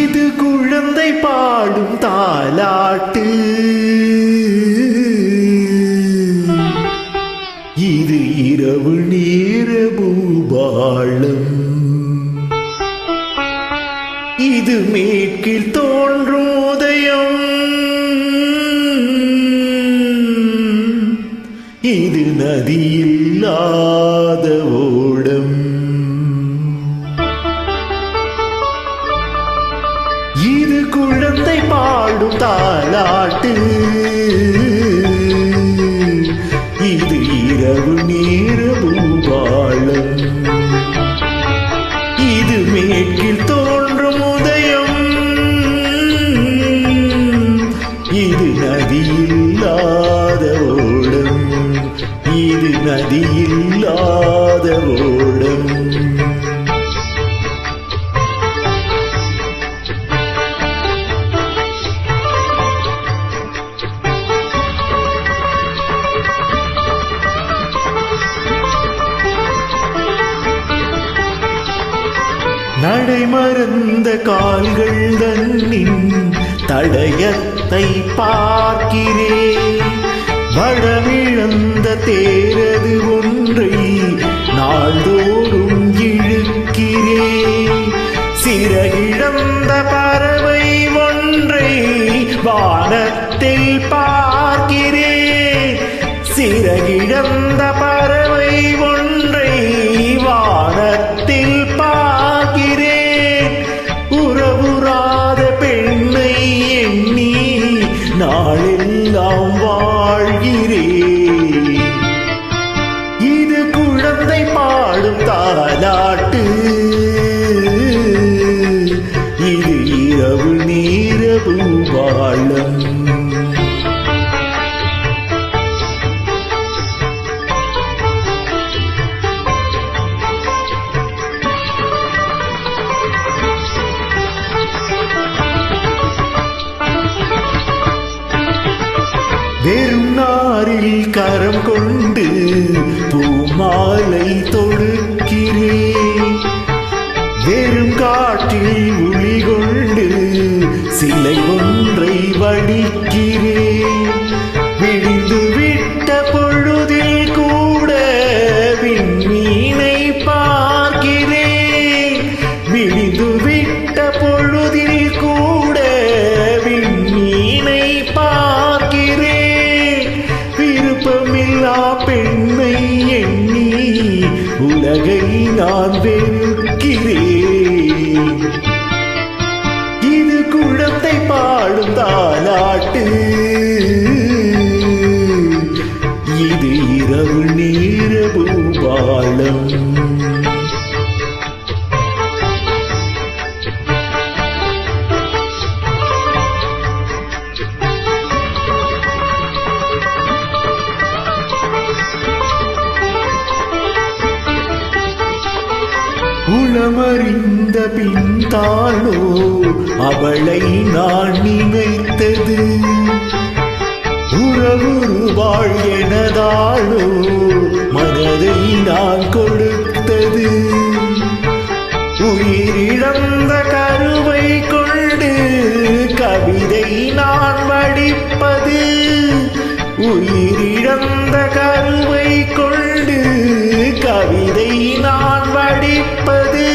இது குழந்தை பாடும் தாலாட்டு, இது இரவு நேர பூபாளம், இது மேற்கில் தோன்றும் உதயம், இது நதியில்லாத ஓடம். இது குழந்தை பாடும் தாலாட்டு, இது இரவு நேர பூபாளம், இது மேற்கில் தோன்றும் உதயம், இது நதியில்லாத ஓடம், இது நதியில்லாத ஓடம். நடைமறந்த கால்கள் தன்னின் தடயத்தை பார்க்கிறேன், வடமிழந்த தேரது ஒன்றை நாள்தோறும் இழுக்கிறேன், சிறகிழந்த பறவை ஒன்றை வானத்தில் பார்க்கிறேன், சிறகிழந்த பறவை ஒன்றை வானத்தில் பார்க்கிறேன், உறவுறாத பெண்ணை எண்ணி நாளெல்லாம் வாழ்கிறேன். இது குழந்தை பாடும் தாலாட்டு, இது இரவு நேர பூபாளம். வெறும் நாரில் கரம் கொண்டு பூமாலை தொடுக்கிறேன், வெறும் காற்றில் ஒளி கொண்டு சிலை ஒன்றை வடிக்கிறேன், விடிந்து விட்ட பொழுதில் கூட விண்மீனை பார்க்கிறேன், விடிந்து விட்ட பொழுதில் கூட விண்மீனை பார்க்கிறேன், விருப்பமில்லா பெண்ணை எண்ணி உலகை நான் வெறுக்கிறேன். இது குழந்தை பாடும் தாலாட்டு, இது இரவு நேர பூபாளம். உளமறிந்த பின்தானோ அவளை நான் நினைத்தது, உறவுருவாள் எனதாளோ மனதை நான் கொடுத்தது, உயிரிழந்த கருவை கொண்டு கவிதை நான் வடிப்பது, உயிரிழந்த கருவை கொண்டு கவிதை நான் வடிப்பது,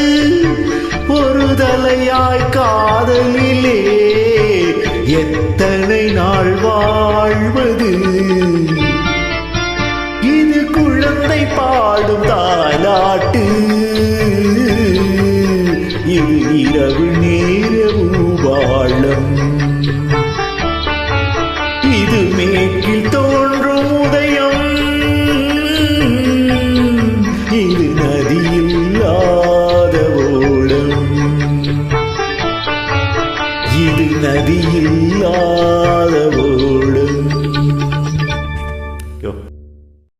ஒரு தலையாய் காதலிலே எத்தனை நாள் வாழ்வது. இது குழந்தை பாடும் தாலாட்டு, இது இரவு நேர பூபாளம்.